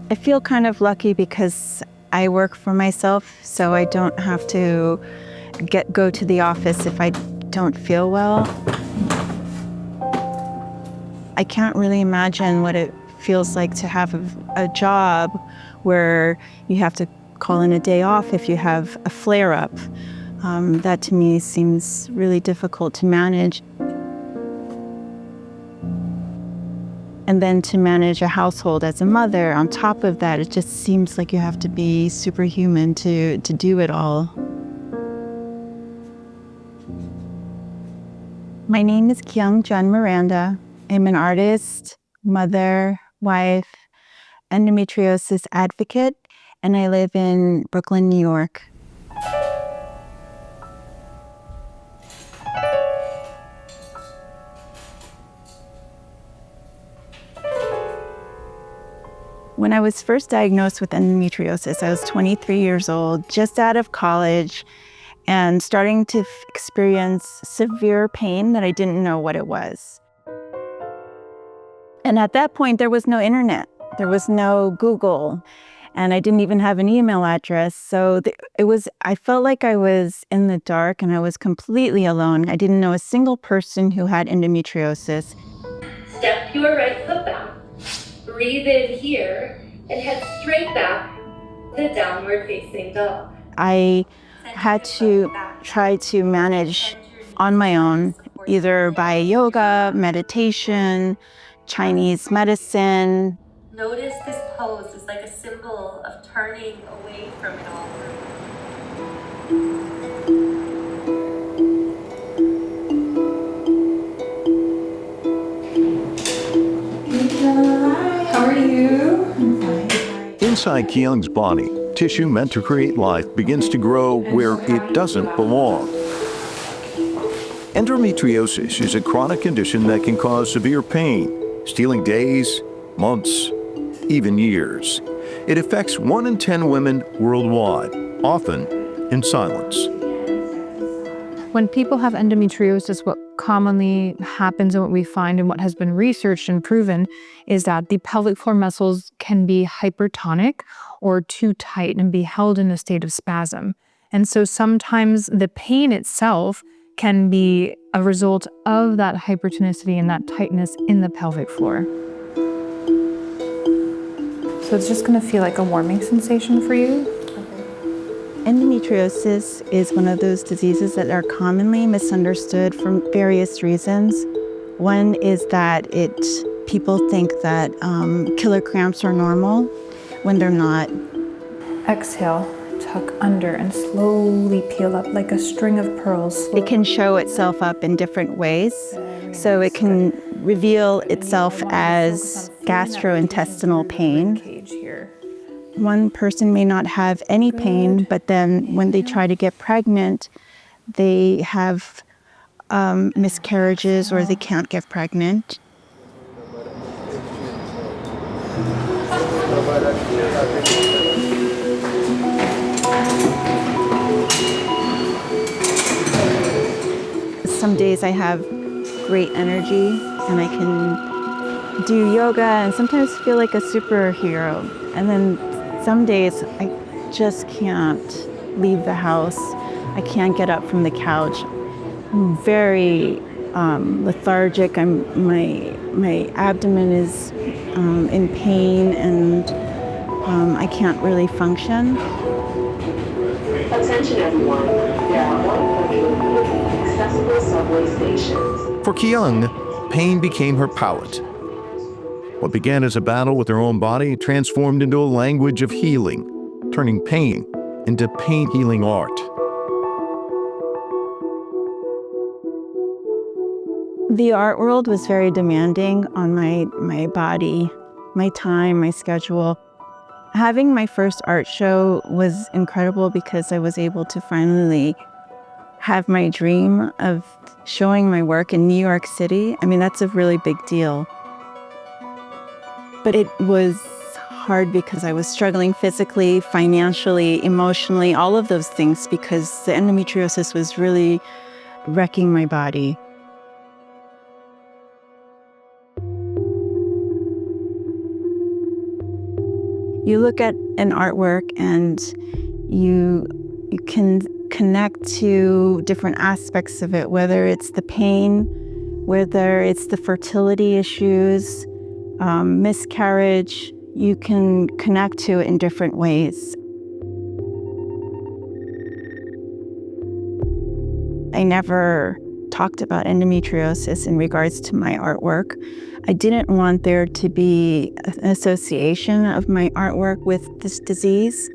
I feel kind of lucky because I work for myself, so I don't have to go to the office if I don't feel well. I can't really imagine what it feels like to have a job where you have to call in a day off if you have a flare-up. That to me seems really difficult to manage. And then to manage a household as a mother, on top of that, it just seems like you have to be superhuman to do it all. My name is Kyung Jeon-Miranda. I'm an artist, mother, wife, endometriosis advocate, and I live in Brooklyn, New York. When I was first diagnosed with endometriosis, I was 23 years old, just out of college, and starting to experience severe pain that I didn't know what it was. And at that point, there was no internet. There was no Google, and I didn't even have an email address. So I felt like I was in the dark and I was completely alone. I didn't know a single person who had endometriosis. Step your right foot back. Breathe in here and head straight back to downward facing dog. I had to try to manage on my own, either by yoga, meditation, Chinese medicine. Notice this pose is like a symbol of turning away from it all. How are you? Inside Kyung's body, tissue meant to create life begins to grow where it doesn't belong. Endometriosis is a chronic condition that can cause severe pain, stealing days, months, even years. It affects 1 in 10 women worldwide, often in silence. When people have endometriosis, what commonly happens and what we find and what has been researched and proven is that the pelvic floor muscles can be hypertonic or too tight and be held in a state of spasm. And so sometimes the pain itself can be a result of that hypertonicity and that tightness in the pelvic floor. So it's just going to feel like a warming sensation for you. Endometriosis is one of those diseases that are commonly misunderstood for various reasons. One is that people think that killer cramps are normal when they're not. Exhale, tuck under and slowly peel up like a string of pearls. It can show itself up in different ways. So it can reveal itself as gastrointestinal pain. One person may not have any pain, but then when they try to get pregnant, they have miscarriages or they can't get pregnant. Some days I have great energy and I can do yoga and sometimes feel like a superhero. And then some days I just can't leave the house. I can't get up from the couch. I'm very lethargic. My abdomen is in pain and I can't really function. Attention everyone, there are 150 accessible subway stations. For Kyung, pain became her palette. What began as a battle with her own body transformed into a language of healing, turning pain into pain-healing art. The art world was very demanding on my body, my time, my schedule. Having my first art show was incredible because I was able to finally have my dream of showing my work in New York City. I mean, that's a really big deal. But it was hard because I was struggling physically, financially, emotionally, all of those things because the endometriosis was really wrecking my body. You look at an artwork and you can connect to different aspects of it, whether it's the pain, whether it's the fertility issues, miscarriage. You can connect to it in different ways. I never talked about endometriosis in regards to my artwork. I didn't want there to be an association of my artwork with this disease.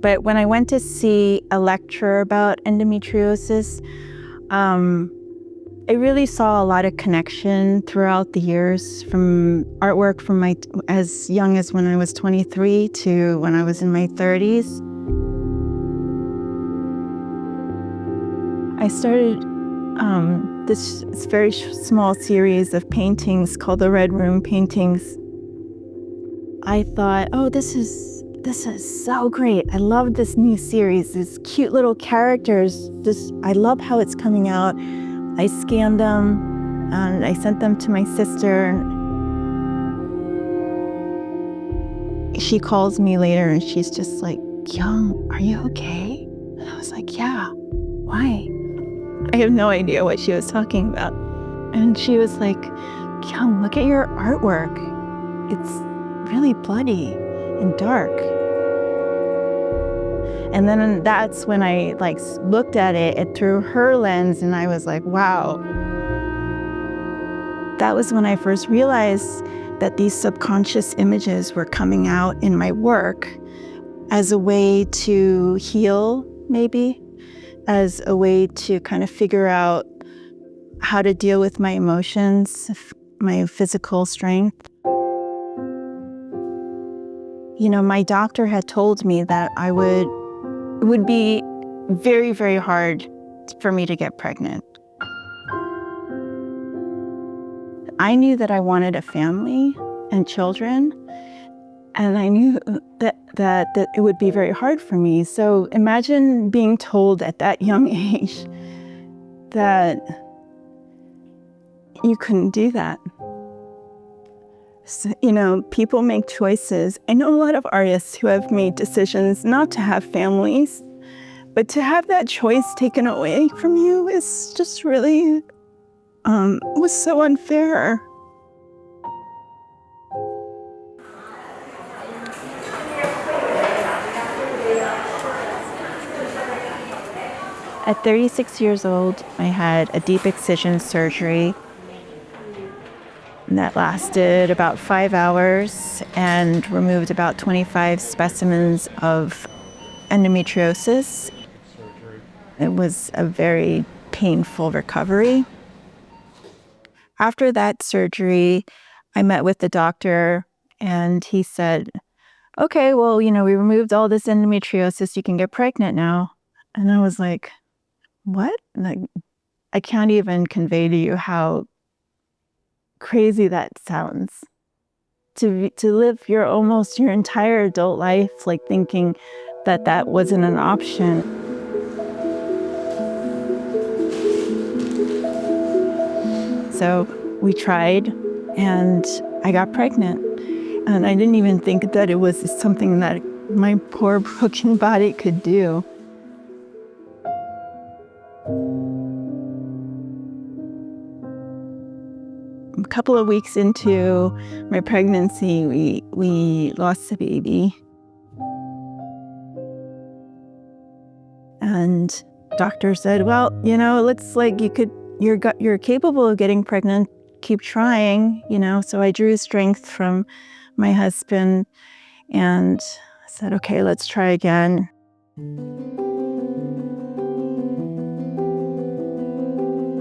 But when I went to see a lecture about endometriosis, I really saw a lot of connection throughout the years, from artwork from as young as when I was 23 to when I was in my 30s. I started this very small series of paintings called the Red Room paintings. I thought, oh, this is so great. I love this new series, these cute little characters. I love how it's coming out. I scanned them and I sent them to my sister. She calls me later and she's just like, Kyung, are you okay? And I was like, yeah, why? I have no idea what she was talking about. And she was like, Kyung, look at your artwork. It's really bloody and dark. And then that's when I looked at it through her lens, and I was like, wow. That was when I first realized that these subconscious images were coming out in my work as a way to heal, maybe, as a way to kind of figure out how to deal with my emotions, my physical strength. You know, my doctor had told me that it would be very, very hard for me to get pregnant. I knew that I wanted a family and children, and I knew that it would be very hard for me. So imagine being told at that young age that you couldn't do that. So, you know, people make choices. I know a lot of artists who have made decisions not to have families, but to have that choice taken away from you is just really, was so unfair. At 36 years old, I had a deep excision surgery. And that lasted about 5 hours and removed about 25 specimens of endometriosis. It was a very painful recovery. After that surgery, I met with the doctor and he said, okay, well, you know, we removed all this endometriosis, you can get pregnant now. And I was like, what? Like, I can't even convey to you how crazy that sounds. To live almost your entire adult life like thinking that wasn't an option. So we tried and I got pregnant. And I didn't even think that it was something that my poor broken body could do. A couple of weeks into my pregnancy, we lost a baby. And doctor said, well, you know, you're capable of getting pregnant, keep trying, you know. So I drew strength from my husband and said, okay, let's try again.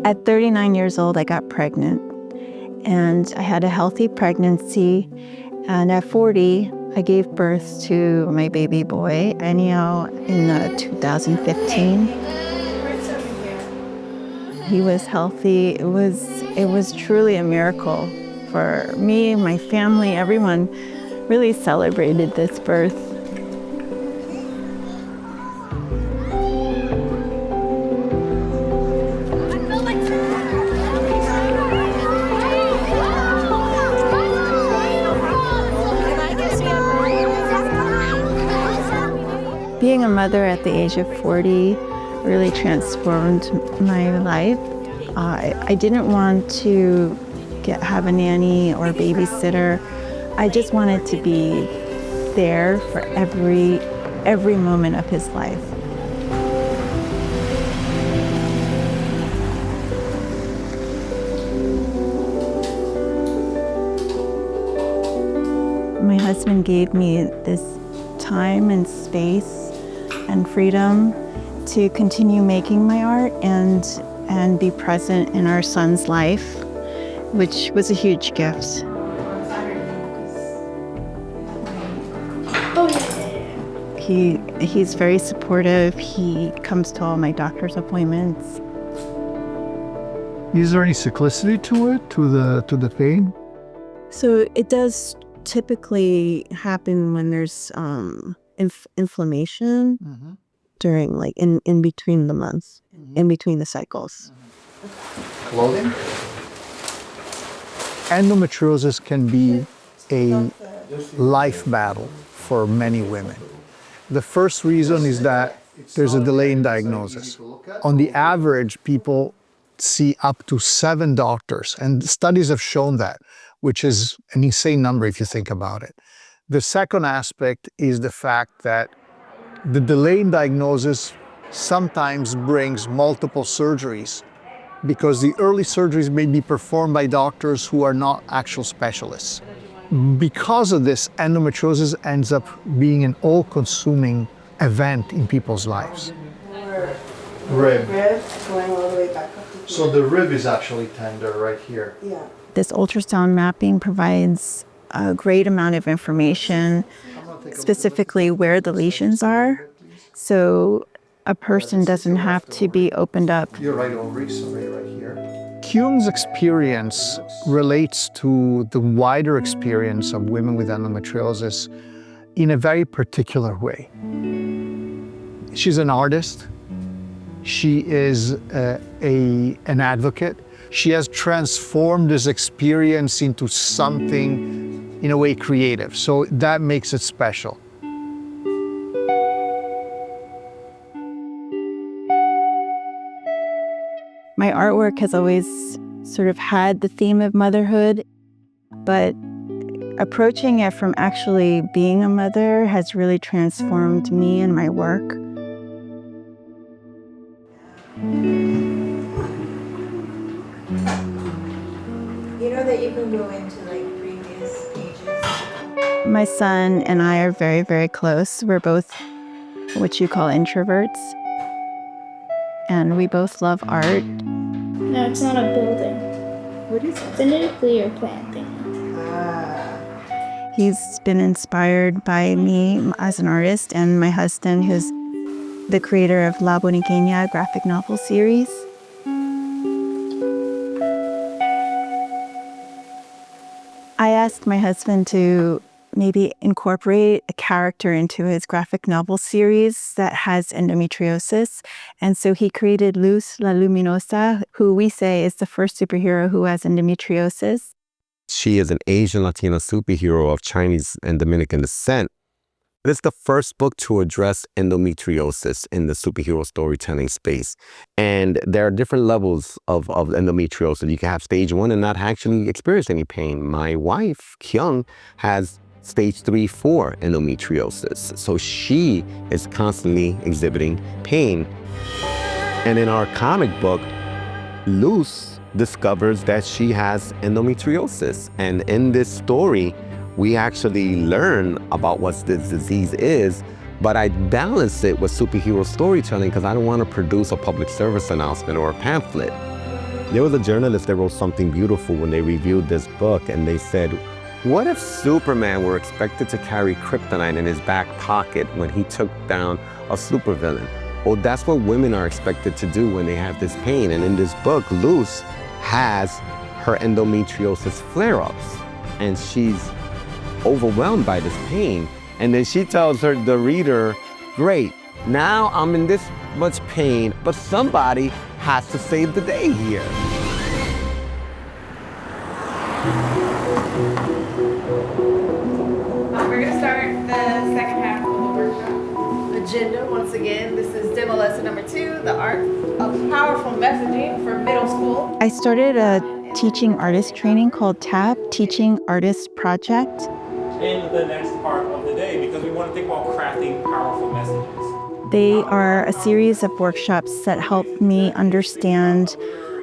At 39 years old, I got pregnant. And I had a healthy pregnancy. And at 40, I gave birth to my baby boy, Enio, in 2015. He was healthy. It was truly a miracle for me, my family, everyone really celebrated this birth. mother at the age of 40 really transformed my life. I didn't want to have a nanny or babysitter. I just wanted to be there for every moment of his life. My husband gave me this time and space and freedom to continue making my art and be present in our son's life, which was a huge gift. He's very supportive. He comes to all my doctor's appointments. Is there any cyclicity to it, to the pain? So it does typically happen when there's inflammation during, like, in between the months, in between the cycles. Clothing? Endometriosis can be a life battle for many women. The first reason is that there's a delay in diagnosis. On the average, people see up to 7 doctors, and studies have shown that, which is an insane number if you think about it. The second aspect is the fact that the delay in diagnosis sometimes brings multiple surgeries because the early surgeries may be performed by doctors who are not actual specialists. Because of this, endometriosis ends up being an all-consuming event in people's lives. Rib. Going all the way back up. So the rib is actually tender right here. Yeah. This ultrasound mapping provides a great amount of information, specifically where the lesions are, so a person doesn't have to be opened up. You're right, sorry, right here. Kyung's experience relates to the wider experience of women with endometriosis in a very particular way. She's an artist. She is an advocate. She has transformed this experience into something, in a way, creative. So that makes it special. My artwork has always sort of had the theme of motherhood, but approaching it from actually being a mother has really transformed me and my work. You know that you can go into like previous pages. My son and I are very, very close. We're both what you call introverts. And we both love art. No, it's not a building. What is It's a nuclear plant thing. He's been inspired by me as an artist and my husband, who's the creator of La Boniqueña graphic novel series. I asked my husband to maybe incorporate a character into his graphic novel series that has endometriosis. And so he created Luz La Luminosa, who we say is the first superhero who has endometriosis. She is an Asian Latina superhero of Chinese and Dominican descent. This is the first book to address endometriosis in the superhero storytelling space. And there are different levels of endometriosis. You can have stage 1 and not actually experience any pain. My wife, Kyung, has stage 3-4 endometriosis. So she is constantly exhibiting pain. And in our comic book, Luz discovers that she has endometriosis. And in this story, we actually learn about what this disease is, but I balance it with superhero storytelling because I don't want to produce a public service announcement or a pamphlet. There was a journalist that wrote something beautiful when they reviewed this book, and they said, what if Superman were expected to carry kryptonite in his back pocket when he took down a supervillain? Well, that's what women are expected to do when they have this pain. And in this book, Luz has her endometriosis flare-ups, and she's overwhelmed by this pain. And then she tells the reader, great, now I'm in this much pain, but somebody has to save the day here. We're going to start the second half of the workshop. Agenda, what's number 2, the art of powerful messaging for middle school. I started a teaching artist training called TAP, Teaching Artist Project. In the next part of the day, because we want to think about crafting powerful messages. They are a series of workshops that help me understand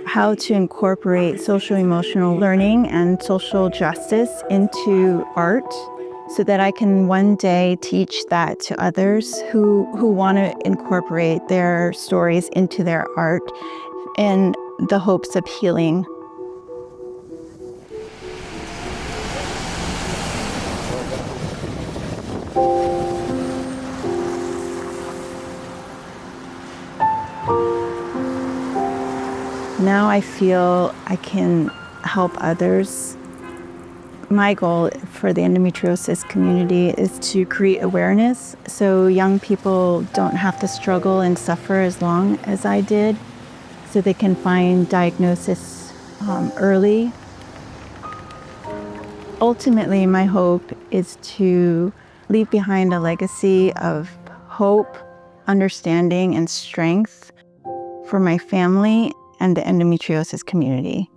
how to incorporate social-emotional learning and social justice into art so that I can one day teach that to others who want to incorporate their stories into their art in the hopes of healing. Now I feel I can help others. My goal for the endometriosis community is to create awareness so young people don't have to struggle and suffer as long as I did, so they can find diagnosis early. Ultimately, my hope is to leave behind a legacy of hope, understanding, and strength for my family and the endometriosis community.